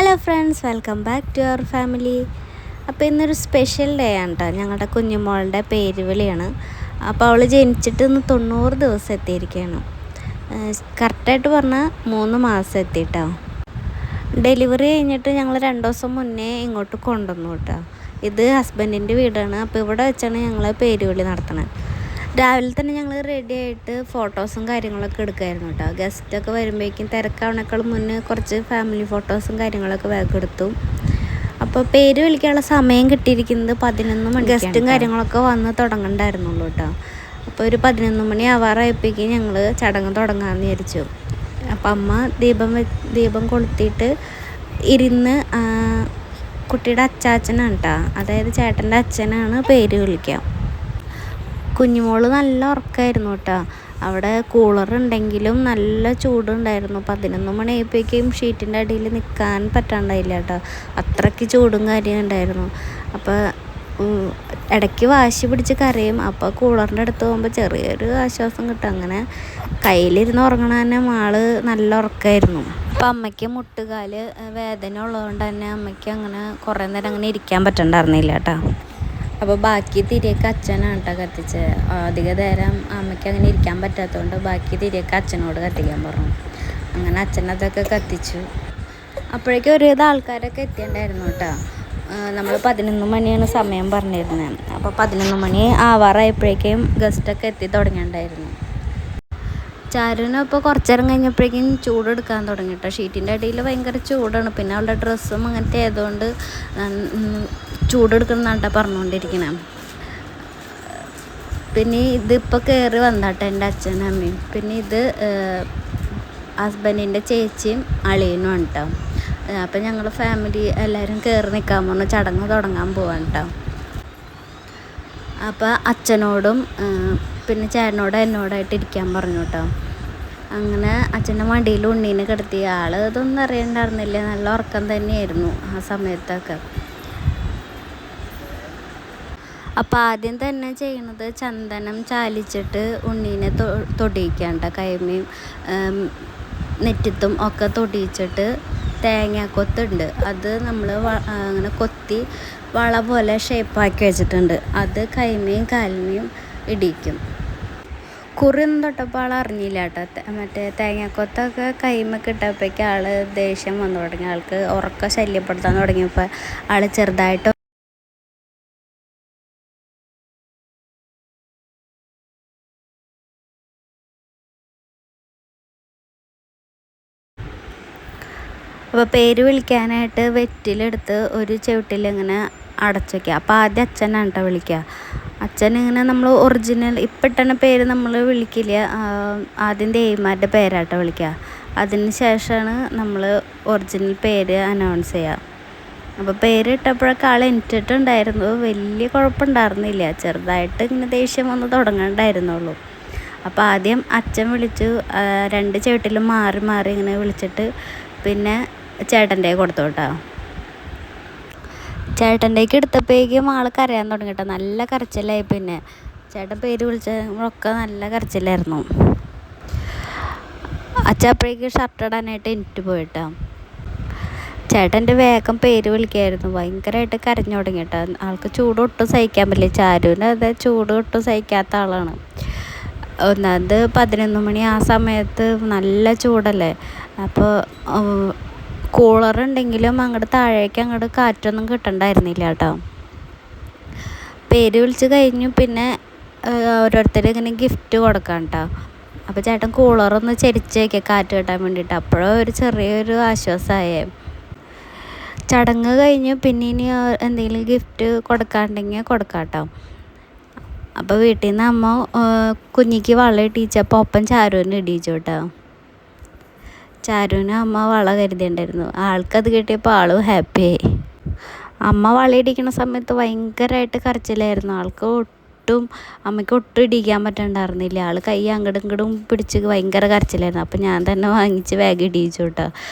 Hello friends, welcome back to our family. അപ്പോൾ ഇന്നൊരു special day ആണ് കേട്ടോ. ഞങ്ങളുടെ കുഞ്ഞുമോളുടെ പേര് വിളിയാണ്. അപ്പോൾ അവൾ ജനിച്ചിട്ട് ഇന്ന് 90 ദിവസം എത്തിയിരിക്കുകയാണ്. കറക്റ്റായിട്ട് പറഞ്ഞാൽ 3 മാസം എത്തിയിട്ടോ. ഡെലിവറി കഴിഞ്ഞിട്ട് ഞങ്ങൾ 2 ദിവസം മുന്നേ ഇങ്ങോട്ട് കൊണ്ടുവന്നു കേട്ടോ. ഇത് ഹസ്ബൻഡിൻ്റെ വീടാണ്. അപ്പോൾ ഇവിടെ വെച്ചാണ് ഞങ്ങൾ പേര് വിളി നടത്തുന്നത്. രാവിലെ തന്നെ ഞങ്ങൾ റെഡി ആയിട്ട് ഫോട്ടോസും കാര്യങ്ങളൊക്കെ എടുക്കുമായിരുന്നു കേട്ടോ. ഗസ്റ്റൊക്കെ വരുമ്പോഴേക്കും തിരക്കാവണേക്കാൾ മുന്നേ കുറച്ച് ഫാമിലി ഫോട്ടോസും കാര്യങ്ങളൊക്കെ വേഗം എടുത്തു. അപ്പോൾ പേര് വിളിക്കാനുള്ള സമയം കിട്ടിയിരിക്കുന്നത് 11 മണി. ഗസ്റ്റും കാര്യങ്ങളൊക്കെ വന്ന് തുടങ്ങണ്ടായിരുന്നുള്ളൂ കേട്ടോ. അപ്പോൾ ഒരു 11 മണി ആവാറായപ്പോഴേക്കും ഞങ്ങൾ ചടങ്ങ് തുടങ്ങാമെന്ന് വിചാരിച്ചു. അപ്പം അമ്മ ദീപം കൊളുത്തിയിട്ട് ഇരുന്ന് കുട്ടിയുടെ അച്ചാച്ചനാണ് കേട്ടോ, അതായത് ചേട്ടൻ്റെ അച്ഛനാണ് പേര് വിളിക്കുക. കുഞ്ഞുമോള് നല്ല ഉറക്കമായിരുന്നു കേട്ടോ. അവിടെ കൂളറുണ്ടെങ്കിലും നല്ല ചൂടുണ്ടായിരുന്നു. 11 മണിയായപ്പോഴേക്കും ഷീറ്റിൻ്റെ അടിയിൽ നിൽക്കാൻ പറ്റാണ്ടായില്ല കേട്ടോ. അത്രയ്ക്ക് ചൂടും കാര്യം ഉണ്ടായിരുന്നു. അപ്പോൾ ഇടയ്ക്ക് വാശി പിടിച്ച് കരയും. അപ്പോൾ കൂളറിൻ്റെ അടുത്ത് പോകുമ്പോൾ ചെറിയൊരു ആശ്വാസം കിട്ടും. അങ്ങനെ കയ്യിലിരുന്ന് ഉറങ്ങണ തന്നെ ആള് നല്ല ഉറക്കമായിരുന്നു. അപ്പോൾ അമ്മയ്ക്ക് മുട്ടുകാല് വേദന ഉള്ളതുകൊണ്ട് തന്നെ അമ്മയ്ക്ക് അങ്ങനെ കുറേ നേരം അങ്ങനെ ഇരിക്കാൻ പറ്റണ്ടായിരുന്നില്ല കേട്ടോ. അപ്പോൾ ബാക്കി തിരിയൊക്കെ അച്ഛനാണ് കേട്ടോ കത്തിച്ചത്. അധിക നേരം അമ്മയ്ക്ക് അങ്ങനെ ഇരിക്കാൻ പറ്റാത്തതുകൊണ്ട് ബാക്കി തിരിയൊക്കെ അച്ഛനോട് കത്തിക്കാൻ പറഞ്ഞു. അങ്ങനെ അച്ഛനതൊക്കെ കത്തിച്ചു. അപ്പോഴേക്കും ഒരുവിധ ആൾക്കാരൊക്കെ എത്തിയിട്ടുണ്ടായിരുന്നു കേട്ടോ. നമ്മൾ 11 മണിയാണ് സമയം പറഞ്ഞിരുന്നത്. അപ്പോൾ 11 മണി ആവാറായപ്പോഴേക്കും ഗസ്റ്റൊക്കെ എത്തി തുടങ്ങിയിട്ടുണ്ടായിരുന്നു. ചാരുവിന് ഇപ്പോൾ കുറച്ച് നേരം കഴിഞ്ഞപ്പോഴേക്കും ചൂടെടുക്കാൻ തുടങ്ങി കേട്ടോ. ഷീറ്റിൻ്റെ അടിയിൽ ഭയങ്കര ചൂടാണ്. പിന്നെ അവളുടെ ഡ്രസ്സും അങ്ങനത്തെ ആയതുകൊണ്ട് ചൂടെടുക്കുന്നതാണ് കേട്ടോ പറഞ്ഞുകൊണ്ടിരിക്കണം. പിന്നെ ഇതിപ്പോൾ കയറി വന്നാട്ടെ എൻ്റെ അച്ഛനും അമ്മയും. പിന്നെ ഇത് ഹസ്ബൻഡിൻ്റെ ചേച്ചിയും അളിയനും കേട്ടോ. അപ്പം ഞങ്ങൾ ഫാമിലി എല്ലാവരും കയറി നിൽക്കാൻ പറഞ്ഞു. ചടങ്ങ് തുടങ്ങാൻ പോവാൻ കേട്ടോ. അപ്പോൾ അച്ഛനോടും പിന്നെ ചേട്ടനോടും എന്നോടായിട്ട് ഇരിക്കാൻ പറഞ്ഞു കേട്ടോ. അങ്ങനെ അച്ഛൻ്റെ മടിയിൽ ഉണ്ണീനെ കിടത്തി. ആൾ ഇതൊന്നും അറിയണ്ടായിരുന്നില്ല, നല്ല ഉറക്കം തന്നെയായിരുന്നു ആ സമയത്തൊക്കെ. അപ്പോൾ ആദ്യം തന്നെ ചെയ്യണത് ചന്ദനം ചാലിച്ചിട്ട് ഉണ്ണീനെ തൊടിയിക്കാണ്ട. കൈമയും നെറ്റിത്തും ഒക്കെ തൊടിയിച്ചിട്ട് തേങ്ങാക്കൊത്തുണ്ട്, അത് നമ്മൾ അങ്ങനെ കൊത്തി വള പോലെ ഷേപ്പാക്കി വെച്ചിട്ടുണ്ട്. അത് കൈമയും കാൽമയും ഇടിക്കും. കുറിയൊന്നും തൊട്ടപ്പോൾ ആൾ അറിഞ്ഞില്ല കേട്ടോ. മറ്റേ തേങ്ങാക്കൊത്തൊക്കെ കൈമൊക്കെ ഇട്ടപ്പോഴേക്കും ആൾ ദേഷ്യം വന്നു തുടങ്ങി. ആൾക്ക് ഉറക്കം ശല്യപ്പെടുത്താൻ തുടങ്ങിയപ്പോൾ ആൾ ചെറുതായിട്ട് അപ്പോൾ പേര് വിളിക്കാനായിട്ട് വെറ്റിലെടുത്ത് ഒരു ചവിട്ടിലിങ്ങനെ അടച്ചു വയ്ക്കുക. അപ്പോൾ ആദ്യം അച്ഛനാണ് കേട്ടോ വിളിക്കുക. അച്ഛനിങ്ങനെ നമ്മൾ ഒറിജിനൽ ഇപ്പിട്ടണ പേര് നമ്മൾ വിളിക്കില്ല. ആദ്യം ദേവിമാരുടെ പേരാട്ടോ വിളിക്കുക. അതിന് ശേഷമാണ് നമ്മൾ ഒറിജിനൽ പേര് അനൗൺസ് ചെയ്യുക. അപ്പോൾ പേര് ഇട്ടപ്പോഴൊക്കെ ആൾ എനിട്ടിട്ടുണ്ടായിരുന്നു. വലിയ കുഴപ്പമുണ്ടായിരുന്നില്ല, ചെറുതായിട്ട് ഇങ്ങനെ ദേഷ്യം വന്ന് തുടങ്ങണ്ടായിരുന്നുള്ളൂ. അപ്പോൾ ആദ്യം അച്ഛൻ വിളിച്ചു. 2 ചവിട്ടിലും മാറി മാറി ഇങ്ങനെ വിളിച്ചിട്ട് പിന്നെ ചേട്ടൻ്റെ കൊടുത്തു കേട്ടോ. ചേട്ടൻ്റെക്ക് എടുത്തപ്പോഴേക്കും ആൾ കരയാൻ തുടങ്ങി കേട്ടോ. നല്ല കരച്ചിലായി. പിന്നെ ചേട്ടൻ പേര് വിളിച്ചൊക്കെ നല്ല കരച്ചിലായിരുന്നു. അച്ഛൻ അപ്പോഴേക്കും ഷർട്ട് ഇടാനായിട്ട് എനിക്ക് പോയിട്ടോ. ചേട്ടൻ്റെ വേഗം പേര് വിളിക്കായിരുന്നു. ഭയങ്കരമായിട്ട് കരഞ്ഞു തുടങ്ങി കേട്ടോ. ആൾക്ക് ചൂട് ഒട്ടും സഹിക്കാൻ പറ്റില്ല. ചാരുവിന് അതെ ചൂട് ഒട്ടും സഹിക്കാത്ത ആളാണ്. ഒന്നാമത് 11 മണി ആ സമയത്ത് നല്ല ചൂടല്ലേ. അപ്പോൾ കൂളറുണ്ടെങ്കിലും അങ്ങോട്ട് താഴേക്ക് അങ്ങോട്ട് കാറ്റൊന്നും കിട്ടണ്ടായിരുന്നില്ല കേട്ടോ. പേര് വിളിച്ച് കഴിഞ്ഞു. പിന്നെ ഓരോരുത്തർ ഇങ്ങനെ ഗിഫ്റ്റ് കൊടുക്കാം കേട്ടോ. അപ്പോൾ ചേട്ടൻ കൂളറൊന്ന് ചരിച്ച് വയ്ക്കുക കാറ്റ് കിട്ടാൻ വേണ്ടിയിട്ട്. അപ്പോഴും ഒരു ചെറിയൊരു ആശ്വാസമായേ. ചടങ്ങ് കഴിഞ്ഞു. പിന്നെ ഇനി എന്തെങ്കിലും ഗിഫ്റ്റ് കൊടുക്കാണ്ടെങ്കിൽ കൊടുക്കാം കേട്ടോ. അപ്പോൾ വീട്ടിൽ നിന്ന് അമ്മ കുഞ്ഞിക്ക് വള ഇടിച്ചപ്പോൾ ഒപ്പം ചാരുവിന് ഇടിച്ചു കേട്ടോ. ചാരുവിന് അമ്മ വള കരുതിയിട്ടുണ്ടായിരുന്നു. ആൾക്കത് കിട്ടിയപ്പോൾ ആളും ഹാപ്പിയായി. അമ്മ വള ഇടിക്കുന്ന സമയത്ത് ഭയങ്കരമായിട്ട് കരച്ചിലായിരുന്നു. അമ്മയ്ക്ക് ഒട്ടും ഇടിക്കാൻ പറ്റണ്ടായിരുന്നില്ല. ആൾ കൈ അങ്ങടും ഇങ്ങടും പിടിച്ച് ഭയങ്കര കരച്ചിലായിരുന്നു. അപ്പോൾ ഞാൻ തന്നെ വാങ്ങിച്ച് വേഗം ഇടിച്ചു കേട്ടോ.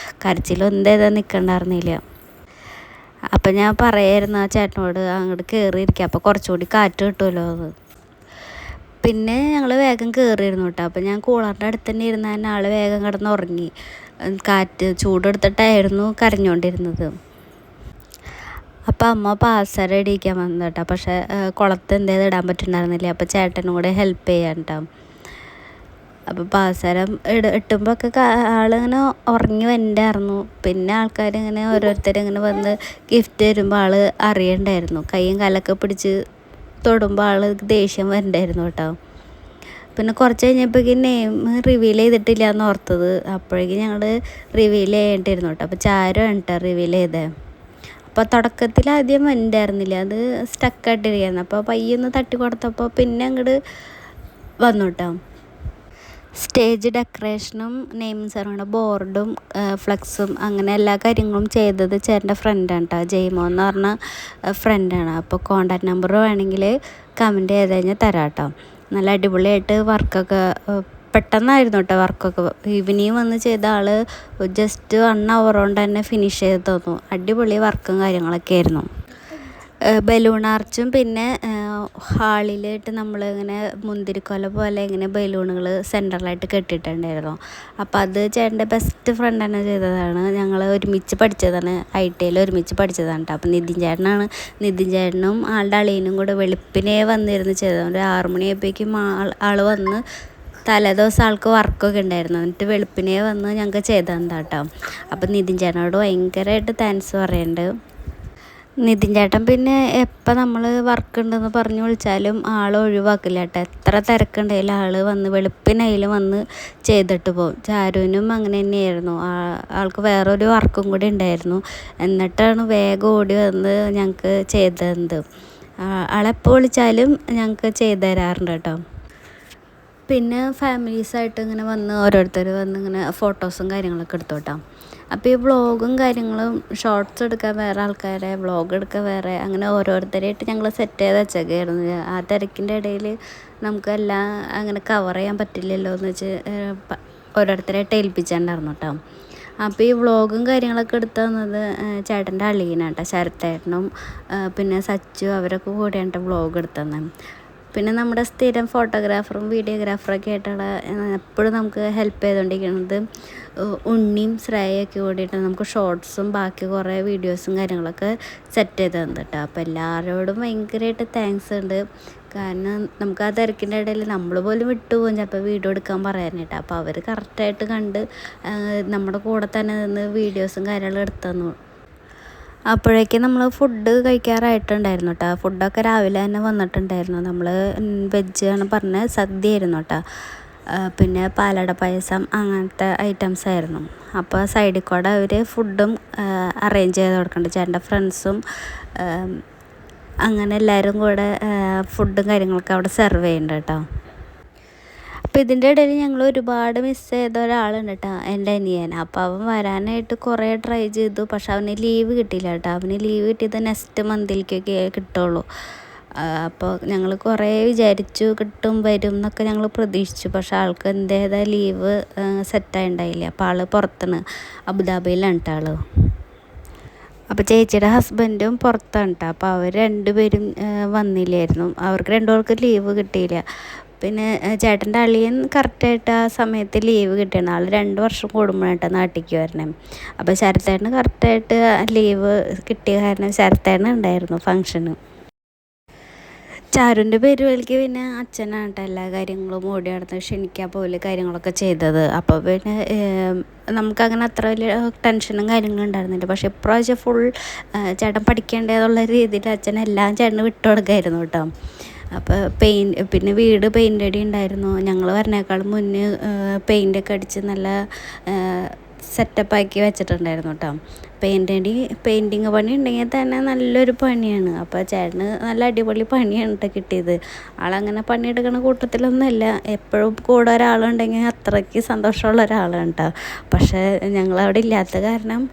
കരച്ചിലൊന്നും ഏതാ നിൽക്കണ്ടായിരുന്നില്ല. അപ്പം ഞാൻ പറയായിരുന്നു ആ ചേട്ടനോട് അങ്ങോട്ട് കയറിയിരിക്കുക, അപ്പോൾ കുറച്ചുകൂടി കാറ്റ് കിട്ടുമല്ലോ അത്. പിന്നെ ഞങ്ങൾ വേഗം കയറിയിരുന്നു കേട്ടോ. അപ്പോൾ ഞാൻ കൂളറിൻ്റെ അടുത്ത് തന്നെ ഇരുന്നാൽ ആൾ വേഗം കിടന്ന് ഉറങ്ങി. കാറ്റ് ചൂടെടുത്തിട്ടായിരുന്നു കരഞ്ഞുകൊണ്ടിരുന്നത്. അപ്പോൾ അമ്മ പാസര ഇടിക്കാൻ വന്നു കേട്ടോ. പക്ഷേ കുളത്ത് എന്തേലും ഇടാൻ പറ്റുന്നുണ്ടായിരുന്നില്ല. അപ്പോൾ ചേട്ടനും കൂടെ ഹെൽപ്പ് ചെയ്യാൻ കേട്ടോ. അപ്പോൾ പാസരം ഇട്ടുമ്പോൾ ഒക്കെ ആളിങ്ങനെ ഉറങ്ങി വന്നിട്ടായിരുന്നു. പിന്നെ ആൾക്കാരിങ്ങനെ ഓരോരുത്തരിങ്ങനെ വന്ന് ഗിഫ്റ്റ് തരുമ്പോൾ ആൾ അറിയണ്ടായിരുന്നു. കൈയും കാലൊക്കെ പിടിച്ച് തൊടുമ്പോൾ ആൾ ദേഷ്യം വരണ്ടായിരുന്നു കേട്ടോ. പിന്നെ കുറച്ച് കഴിഞ്ഞപ്പോഴേക്കും നെയിം റിവീൽ ചെയ്തിട്ടില്ല എന്ന് ഓർത്തത്. അപ്പോഴേക്കും ഞങ്ങൾ റിവീൽ ചെയ്യേണ്ടിയിരുന്നു കേട്ടോ. അപ്പോൾ ചാരുമാണ് കേട്ടോ റിവീൽ ചെയ്തത്. അപ്പോൾ തുടക്കത്തിൽ ആദ്യം വന്നിട്ടായിരുന്നില്ല, അത് സ്റ്റക്കായിട്ടിരിക്കുന്നു. അപ്പോൾ പയ്യൊന്ന് തട്ടി കൊടുത്തപ്പോൾ പിന്നെ അങ്ങോട്ട് വന്നു കേട്ടോ. സ്റ്റേജ് ഡെക്കറേഷനും നെയിം സെറമണി ബോർഡും ഫ്ലെക്സും അങ്ങനെ എല്ലാ കാര്യങ്ങളും ചെയ്തത് ചേട്ടൻ്റെ ഫ്രണ്ടാണ് കേട്ടോ. ജെയ്മോ എന്ന് പറഞ്ഞ ഫ്രണ്ടാണ്. അപ്പോൾ കോണ്ടാക്ട് നമ്പർ വേണമെങ്കിൽ കമൻറ്റ് ചെയ്ത് കഴിഞ്ഞാൽ തരാം കേട്ടോ. നല്ല അടിപൊളിയായിട്ട് വർക്കൊക്കെ പെട്ടെന്നായിരുന്നു കേട്ടോ. വർക്കൊക്കെ ഈവനിങ് വന്ന് ചെയ്ത ആൾ ജസ്റ്റ് 1 hour കൊണ്ട് തന്നെ ഫിനിഷ് ചെയ്ത് തന്നു. അടിപൊളി വർക്കും കാര്യങ്ങളൊക്കെ ആയിരുന്നു. ബലൂൺ ആർച്ചും പിന്നെ ഹാളിലിട്ട് നമ്മളിങ്ങനെ മുന്തിരിക്കൊല പോലെ ഇങ്ങനെ ബലൂണുകൾ സെൻറ്ററിലായിട്ട് കെട്ടിയിട്ടുണ്ടായിരുന്നു. അപ്പോൾ അത് ചേട്ടൻ്റെ ബെസ്റ്റ് ഫ്രണ്ട് തന്നെ ചെയ്തതാണ്. ഞങ്ങൾ ഒരുമിച്ച് പഠിച്ചതാണ്, ITയിൽ ഒരുമിച്ച് പഠിച്ചതാണ് കേട്ടോ. അപ്പോൾ നിതിൻ ചേട്ടനും ആളുടെ അളിയനും കൂടെ വെളുപ്പിനെ വന്നിരുന്ന് ചെയ്തത്. ഒരു 6 മണിയായപ്പോഴേക്കും ആൾ വന്ന് തലേദിവസം ആൾക്ക് വർക്കൊക്കെ ഉണ്ടായിരുന്നു. എന്നിട്ട് വെളുപ്പിനെ വന്ന് ഞങ്ങൾക്ക് ചെയ്തതാ കേട്ടോ. അപ്പോൾ നിതിൻ ചേട്ടനോട് ഭയങ്കരമായിട്ട് താങ്ക്സ് പറയുന്നുണ്ട്. നിതിൻ ചേട്ടൻ പിന്നെ എപ്പോൾ നമ്മൾ വർക്ക് ഉണ്ടെന്ന് പറഞ്ഞ് വിളിച്ചാലും ആൾ ഒഴിവാക്കില്ല കേട്ടോ. എത്ര തിരക്കുണ്ടെങ്കിലും ആൾ വന്ന് വെളുപ്പിനായാലും വന്ന് ചെയ്തിട്ട് പോകും. ചാരുവിനും അങ്ങനെ തന്നെയായിരുന്നു. ആൾക്ക് വേറൊരു വർക്കും കൂടി ഉണ്ടായിരുന്നു. എന്നിട്ടാണ് വേഗം ഓടി വന്ന് ഞങ്ങൾക്ക് ചെയ്ത് തന്നത്. ആളെപ്പോൾ വിളിച്ചാലും ഞങ്ങൾക്ക് ചെയ്ത് തരാറുണ്ട് കേട്ടോ. പിന്നെ ഫാമിലീസായിട്ട് ഇങ്ങനെ വന്ന് ഓരോരുത്തർ വന്ന് ഇങ്ങനെ ഫോട്ടോസും കാര്യങ്ങളൊക്കെ എടുത്തു കേട്ടോ. അപ്പോൾ ഈ വ്ളോഗും കാര്യങ്ങളും ഷോർട്സ് എടുക്കാൻ വേറെ ആൾക്കാരെ, വ്ളോഗ് എടുക്കാൻ വേറെ, അങ്ങനെ ഓരോരുത്തരായിട്ട് ഞങ്ങൾ സെറ്റ് ചെയ്ത് വെച്ചൊക്കെയായിരുന്നു. ആ തിരക്കിൻ്റെ ഇടയിൽ നമുക്കെല്ലാം അങ്ങനെ കവർ ചെയ്യാൻ പറ്റില്ലല്ലോ എന്ന് വെച്ച് ഓരോരുത്തരായിട്ട് ഏൽപ്പിച്ചിട്ടുണ്ടായിരുന്നു കേട്ടോ. അപ്പോൾ ഈ വ്ളോഗും കാര്യങ്ങളൊക്കെ എടുത്തു തന്നത് ചേട്ടൻ്റെ അളിയനാണ് കേട്ടോ. ശരത്തേട്ടനും പിന്നെ സച്ചു അവരൊക്കെ കൂടിയാണ് വ്ളോഗ് എടുത്തു തന്നെ. പിന്നെ നമ്മുടെ സ്ഥിരം ഫോട്ടോഗ്രാഫറും വീഡിയോഗ്രാഫറൊക്കെ ആയിട്ടുള്ള എപ്പോഴും നമുക്ക് ഹെൽപ്പ് ചെയ്തുകൊണ്ടിരിക്കുന്നത് ഉണ്ണിയും ശ്രേയൊക്കെ കൂടിയിട്ട് നമുക്ക് ഷോർട്സും ബാക്കി കുറേ വീഡിയോസും കാര്യങ്ങളൊക്കെ സെറ്റ് ചെയ്ത് തന്നു കേട്ടോ. അപ്പോൾ എല്ലാവരോടും ഭയങ്കരമായിട്ട് താങ്ക്സ് ഉണ്ട്. കാരണം നമുക്ക് ആ തിരക്കിൻ്റെ ഇടയിൽ നമ്മൾ പോലും വിട്ടുപോകും ചിലപ്പോൾ വീഡിയോ എടുക്കാൻ പറയാനായിട്ട്. അപ്പോൾ അവർ കറക്റ്റായിട്ട് കണ്ട് നമ്മുടെ കൂടെ തന്നെ നിന്ന് വീഡിയോസും കാര്യങ്ങളും എടുത്തു തന്നു. അപ്പോഴേക്കും നമ്മൾ ഫുഡ് കഴിക്കാറായിട്ടുണ്ടായിരുന്നു കേട്ടോ. ഫുഡൊക്കെ രാവിലെ തന്നെ വന്നിട്ടുണ്ടായിരുന്നു. നമ്മൾ വെജ് ആണ് പറഞ്ഞത്, സദ്യയായിരുന്നു കേട്ടോ. പിന്നെ പാലട പായസം അങ്ങനത്തെ ഐറ്റംസ് ആയിരുന്നു. അപ്പോൾ സൈഡിൽ കൂടെ അവർ ഫുഡും അറേഞ്ച് ചെയ്ത് കൊടുക്കുന്നുണ്ട്. ചേട്ടൻ്റെ ഫ്രണ്ട്സും അങ്ങനെ എല്ലാവരും കൂടെ ഫുഡും കാര്യങ്ങളൊക്കെ അവിടെ സെർവ് ചെയ്യുന്നുണ്ട് കേട്ടോ. അപ്പോൾ ഇതിൻ്റെ ഇടയിൽ ഞങ്ങൾ ഒരുപാട് മിസ് ചെയ്ത ഒരാളുണ്ട് കേട്ടോ, എൻ്റെ അനിയൻ. അപ്പോൾ അവൻ വരാനായിട്ട് കുറേ ട്രൈ ചെയ്തു. പക്ഷെ അവന് ലീവ് കിട്ടിയില്ല കേട്ടോ. അവന് ലീവ് കിട്ടിയത് നെക്സ്റ്റ് മന്തിലേക്കൊക്കെ കിട്ടുള്ളൂ. അപ്പോൾ ഞങ്ങൾ കുറേ വിചാരിച്ചു കിട്ടും വരും എന്നൊക്കെ ഞങ്ങൾ പ്രതീക്ഷിച്ചു. പക്ഷെ ആൾക്ക് എന്തേതാ ലീവ് സെറ്റായി ഉണ്ടായില്ല. അപ്പോൾ ആൾ പുറത്താണ്, അബുദാബിയിലാണ് കേട്ടോ ആൾ. അപ്പോൾ ചേച്ചിയുടെ ഹസ്ബൻഡും പുറത്താണ് കേട്ടോ. അപ്പോൾ അവർ രണ്ടുപേരും വന്നില്ലായിരുന്നു. അവർക്ക് രണ്ടുപേർക്ക് ലീവ് കിട്ടിയില്ല. പിന്നെ ചേട്ടൻ്റെ അളിയൻ കറക്റ്റായിട്ട് ആ സമയത്ത് ലീവ് കിട്ടിയാണ്. ആൾ 2 വർഷം കൂടുമ്പോഴായിട്ട് നാട്ടിലേക്ക് വരണേ. അപ്പോൾ ശരത്തേട്ടന് കറക്റ്റായിട്ട് ലീവ് കിട്ടിയ കാരണം ശരത്തേട്ടന് ഉണ്ടായിരുന്നു ഫങ്ഷന്. ചാരുവിൻ്റെ പരിപാടിക്ക് പിന്നെ അച്ഛനാണ് കേട്ടോ എല്ലാ കാര്യങ്ങളും ഓടി നടന്ന് ക്ഷണിക്കാൻ പോലെ കാര്യങ്ങളൊക്കെ ചെയ്തത്. അപ്പോൾ പിന്നെ നമുക്കങ്ങനെ അത്ര വലിയ ടെൻഷനും കാര്യങ്ങളും ഉണ്ടായിരുന്നില്ല. പക്ഷേ ഇപ്രാവശ്യം ഫുൾ ചേട്ടൻ പഠിക്കേണ്ടതെന്നുള്ള രീതിയിൽ അച്ഛൻ എല്ലാം ചേട്ടന് വിട്ടു കൊടുക്കായിരുന്നു കേട്ടോ. അപ്പോൾ പിന്നെ വീട് പെയിൻ്റ് അടി ഉണ്ടായിരുന്നു. ഞങ്ങൾ വരണേക്കാളും മുന്നേ പെയിൻ്റൊക്കെ അടിച്ച് നല്ല സെറ്റപ്പാക്കി വെച്ചിട്ടുണ്ടായിരുന്നു കേട്ടോ. പെയിൻറ്റിങ് പണി ഉണ്ടെങ്കിൽ തന്നെ നല്ലൊരു പണിയാണ്. അപ്പോൾ ചേട്ടന് നല്ല അടിപൊളി പണിയാണ് കേട്ടോ കിട്ടിയത്. ആളങ്ങനെ പണിയെടുക്കുന്ന കൂട്ടത്തിലൊന്നുമല്ല. എപ്പോഴും കൂടെ ഒരാളുണ്ടെങ്കിൽ അത്രയ്ക്ക് സന്തോഷമുള്ള ഒരാളാണ് കേട്ടോ. പക്ഷേ ഞങ്ങളവിടെ ഇല്ലാത്ത കാരണം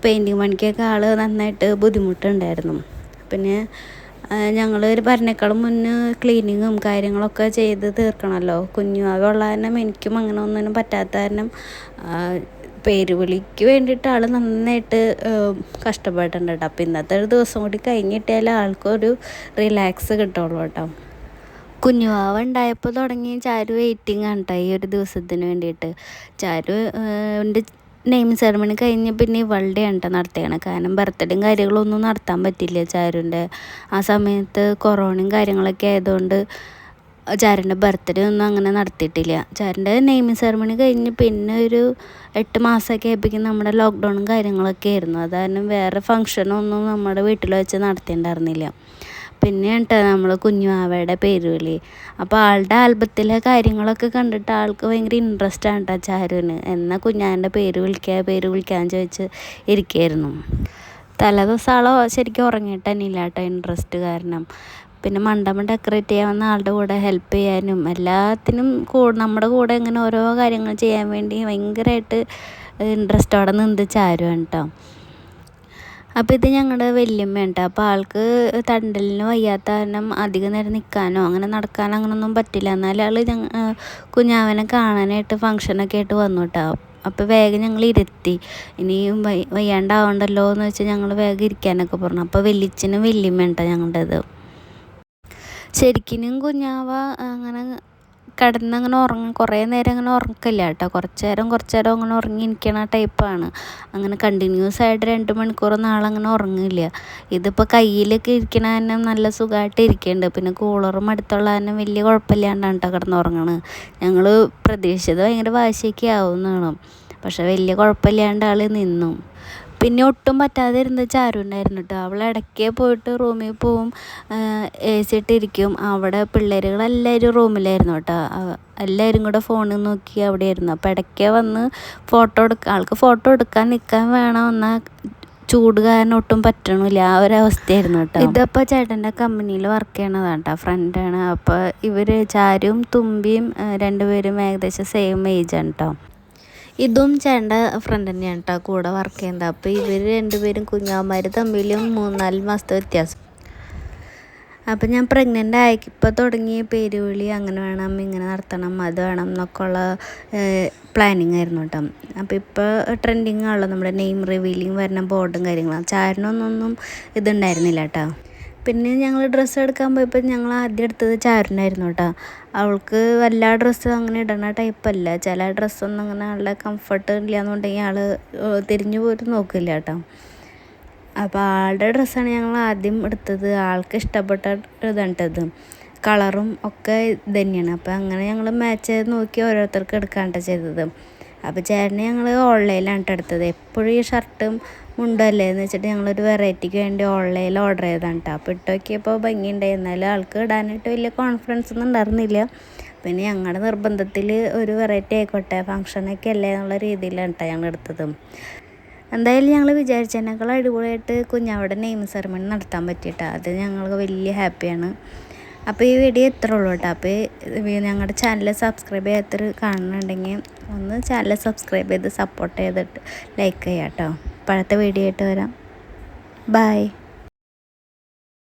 പെയിൻറ്റിങ് പണിക്കൊക്കെ ആൾ നന്നായിട്ട് ബുദ്ധിമുട്ടുണ്ടായിരുന്നു. പിന്നെ ഞങ്ങൾ പറഞ്ഞേക്കാളും മുന്നേ ക്ലീനിങ്ങും കാര്യങ്ങളൊക്കെ ചെയ്ത് തീർക്കണമല്ലോ. കുഞ്ഞുവാവുള്ള കാരണം എനിക്കും അങ്ങനെ ഒന്നിനും പറ്റാത്ത കാരണം പേരുവിളിക്ക് വേണ്ടിയിട്ട് ആൾ നന്നായിട്ട് കഷ്ടപ്പെട്ടിട്ടുണ്ട് കേട്ടോ. അപ്പോൾ ഇന്നത്തെ ഒരു ദിവസം കൂടി കഴിഞ്ഞിട്ടാൽ ആൾക്കൊരു റിലാക്സ് കിട്ടുള്ളൂ കേട്ടോ. കുഞ്ഞുവാവ ഉണ്ടായപ്പോൾ തുടങ്ങി ചാരു വെയിറ്റിംഗ് ആണ് കേട്ടോ ഈ ഒരു ദിവസത്തിന് വേണ്ടിയിട്ട്. ചാരുവിൻ്റെ നെയിം സെറമണി കഴിഞ്ഞ് പിന്നെ ഇവളുടെ ആണ് നടത്തിയാണ്. കാരണം ബർത്ത്ഡേയും കാര്യങ്ങളൊന്നും നടത്താൻ പറ്റില്ല ചാരുൻ്റെ. ആ സമയത്ത് കൊറോണയും കാര്യങ്ങളൊക്കെ ആയതുകൊണ്ട് ചാരുൻ്റെ ബർത്ത്ഡേ ഒന്നും അങ്ങനെ നടത്തിയിട്ടില്ല. ചാരുൻ്റെ നെയിമിങ് സെറമണി കഴിഞ്ഞ് പിന്നെ ഒരു 8 മാസമൊക്കെ ആയപ്പോഴേക്കും നമ്മുടെ ലോക്ക്ഡൗണും കാര്യങ്ങളൊക്കെ ആയിരുന്നു. അത് കാരണം വേറെ ഫങ്ഷനൊന്നും നമ്മുടെ വീട്ടിൽ വെച്ച് നടത്തിയിട്ടുണ്ടായിരുന്നില്ല. പിന്നെ കേട്ടോ നമ്മൾ കുഞ്ഞുവാവയുടെ പേര് വിളി. അപ്പോൾ ആളുടെ ആൽബത്തിലെ കാര്യങ്ങളൊക്കെ കണ്ടിട്ട് ആൾക്ക് ഭയങ്കര ഇൻട്രസ്റ്റ് ആണ് കേട്ടോ ചാരുവിന്. എന്നാൽ കുഞ്ഞാൻ്റെ പേര് വിളിക്കാമെന്ന് ചോദിച്ച് ഇരിക്കുകയായിരുന്നു. തലേദിവസം ആൾ ശരിക്കും ഉറങ്ങിയിട്ട് തന്നെ ഇല്ല കേട്ടോ, ഇൻട്രസ്റ്റ് കാരണം. പിന്നെ മണ്ഡപം ഡെക്കറേറ്റ് ചെയ്യാവുന്ന ആളുടെ കൂടെ ഹെൽപ്പ് ചെയ്യാനും എല്ലാത്തിനും നമ്മുടെ കൂടെ ഇങ്ങനെ ഓരോ കാര്യങ്ങൾ ചെയ്യാൻ വേണ്ടി ഭയങ്കരമായിട്ട് ഇൻട്രസ്റ്റോടെ നിന്ന് ചാരുവാണ് കേട്ടോ. അപ്പോൾ ഇത് ഞങ്ങളുടെ വല്യമ്മയാണ് കേട്ടോ. അപ്പോൾ ആൾക്ക് തണ്ടലിന് വയ്യാത്ത കാരണം അധികം നേരം നിൽക്കാനോ അങ്ങനെ നടക്കാനോ അങ്ങനെയൊന്നും പറ്റില്ല. എന്നാലും ആൾ കുഞ്ഞാവനെ കാണാനായിട്ട് ഫങ്ഷനൊക്കെ ആയിട്ട് വന്നു കേട്ടോ. അപ്പോൾ വേഗം ഞങ്ങൾ ഇരുത്തി. ഇനിയും വയ്യാണ്ടാവണ്ടല്ലോ എന്ന് വെച്ചാൽ ഞങ്ങൾ വേഗം ഇരിക്കാനൊക്കെ പറഞ്ഞു. അപ്പോൾ വലിയച്ഛനും വല്യമ്മയാണ് കേട്ടോ ഞങ്ങളുടേത്. ശരിക്കും കുഞ്ഞാവ അങ്ങനെ കിടന്നങ്ങനെ ഉറങ്ങും, കുറേ നേരം അങ്ങനെ ഉറക്കില്ല കേട്ടോ. കുറച്ച് നേരം അങ്ങനെ ഉറങ്ങി ഇരിക്കണ ടൈപ്പാണ്. അങ്ങനെ കണ്ടിന്യൂസ് ആയിട്ട് 2 മണിക്കൂറൊന്നും ആളങ്ങനെ ഉറങ്ങില്ല. ഇതിപ്പോൾ കയ്യിലൊക്കെ ഇരിക്കണ തന്നെ നല്ല സുഖമായിട്ട് ഇരിക്കുന്നുണ്ട്. പിന്നെ കൂളറും അടുത്തുള്ള തന്നെ വലിയ കുഴപ്പമില്ലാണ്ടാണ് കേട്ടോ കിടന്നുറങ്ങണത്. ഞങ്ങൾ പ്രതീക്ഷിച്ചത് ഭയങ്കര വാശിയൊക്കെ ആവുന്നതാണ്, പക്ഷെ വലിയ കുഴപ്പമില്ലാണ്ട് ആൾ നിന്നു. പിന്നെ ഒട്ടും പറ്റാതെ ഇരുന്നത് ചാരുണ്ടായിരുന്നു കേട്ടോ. അവൾ ഇടയ്ക്ക് പോയിട്ട് റൂമിൽ പോവും, AC ഇട്ടിരിക്കും. അവിടെ പിള്ളേരുകളെല്ലാവരും റൂമിലായിരുന്നു കേട്ടോ. എല്ലാവരും കൂടെ ഫോണിൽ നോക്കി അവിടെ ആയിരുന്നു. അപ്പോൾ ഇടയ്ക്ക് വന്ന് ആൾക്ക് ഫോട്ടോ എടുക്കാൻ നിൽക്കാൻ വേണം, എന്നാൽ ചൂട് കാരണം ഒട്ടും പറ്റണില്ല. ആ ഒരവസ്ഥയായിരുന്നു കേട്ടോ. ഇതപ്പോൾ ചേട്ടൻ്റെ കമ്പനിയിൽ വർക്ക് ചെയ്യണതാണ് കേട്ടോ, ഫ്രണ്ടാണ്. അപ്പോൾ ഇവർ ചാരും തുമ്പിയും രണ്ടുപേരും ഏകദേശം സെയിം ഏജാണ് കേട്ടോ. ഇതും ചേട്ടൻ്റെ ഫ്രണ്ട് തന്നെയാണ് കേട്ടോ കൂടെ വർക്ക് ചെയ്യുന്നത്. അപ്പോൾ ഇവർ രണ്ടുപേരും കുഞ്ഞാവന്മാർ തമ്മിലും 3-4 മാസത്തെ വ്യത്യാസം. അപ്പം ഞാൻ പ്രഗ്നൻ്റ് ആയിപ്പോൾ തുടങ്ങിയ പേര് വിളി അങ്ങനെ വേണം, ഇങ്ങനെ നടത്തണം, അത് വേണം എന്നൊക്കെ ഉള്ള പ്ലാനിങ് ആയിരുന്നു കേട്ടോ. അപ്പോൾ ഇപ്പോൾ ട്രെൻഡിങ് ആണല്ലോ നമ്മുടെ നെയിം റിവീലിങ് വരുന്ന ബോർഡും കാര്യങ്ങളും. ചാരുനൊന്നും ഇതുണ്ടായിരുന്നില്ല കേട്ടോ. പിന്നെ ഞങ്ങൾ ഡ്രസ്സ് എടുക്കാൻ പോയപ്പോൾ ഞങ്ങൾ ആദ്യം എടുത്തത് ചാരുനായിരുന്നു കേട്ടോ. അവൾക്ക് വല്ല ഡ്രസ്സ് അങ്ങനെ ഇടണ ടൈപ്പല്ല. ചില ഡ്രസ്സൊന്നും അങ്ങനെ നല്ല കംഫർട്ട് ഇല്ല എന്നുണ്ടെങ്കിൽ ആൾ തിരിഞ്ഞു പോയിട്ട് നോക്കില്ല കേട്ടോ. അപ്പോൾ ആളുടെ ഡ്രസ്സാണ് ഞങ്ങൾ ആദ്യം എടുത്തത്. ആൾക്ക് ഇഷ്ടപ്പെട്ട ഇതാണ് കളറും ഒക്കെ ഇത് തന്നെയാണ്. അപ്പോൾ അങ്ങനെ ഞങ്ങൾ മാച്ച് ചെയ്ത് നോക്കി ഓരോരുത്തർക്ക് എടുക്കാണ്ട് ചെയ്തത്. അപ്പോൾ ചേട്ടനെ ഞങ്ങൾ ഓൺലൈനിലാണ് എടുത്തത്. എപ്പോഴും ഈ ഷർട്ടും മുണ്ടല്ലേ എന്ന് വെച്ചിട്ട് ഞങ്ങളൊരു വെറൈറ്റിക്ക് വേണ്ടി ഓൺലൈനിൽ ഓർഡർ ചെയ്തതാണ് കേട്ടോ. അപ്പോൾ ഇട്ട് നോക്കിയപ്പോൾ ഭംഗിയുണ്ടായി. എന്നാലും ആൾക്ക് ഇടാനായിട്ട് വലിയ കോൺഫിഡൻസ് ഒന്നും ഉണ്ടായിരുന്നില്ല. പിന്നെ ഞങ്ങളുടെ നിർബന്ധത്തിൽ ഒരു വെറൈറ്റി ആയിക്കോട്ടെ, ഫങ്ഷനൊക്കെ അല്ലേ എന്നുള്ള രീതിയിലാണ് കേട്ടോ ഞങ്ങൾ എടുത്തത്. എന്തായാലും ഞങ്ങൾ വിചാരിച്ചതിനേക്കാൾ അടിപൊളിയായിട്ട് കുഞ്ഞാവയുടെ നെയിം സെറമണി നടത്താൻ പറ്റിയിട്ടാണ്. അത് ഞങ്ങൾക്ക് വലിയ ഹാപ്പിയാണ്. അപ്പോൾ ഈ വീഡിയോ ഇത്രേ ഉള്ളൂ കേട്ടോ. അപ്പോൾ ഞങ്ങളുടെ ചാനൽ സബ്സ്ക്രൈബ് ചെയ്യാത്തവർ കാണുന്നുണ്ടെങ്കിൽ ഒന്ന് ചാനൽ സബ്സ്ക്രൈബ് ചെയ്ത് സപ്പോർട്ട് ചെയ്തിട്ട് ലൈക്ക് ചെയ്യാം കേട്ടോ. അടുത്ത വീഡിയോ ആയിട്ട് വരാം. ബൈ.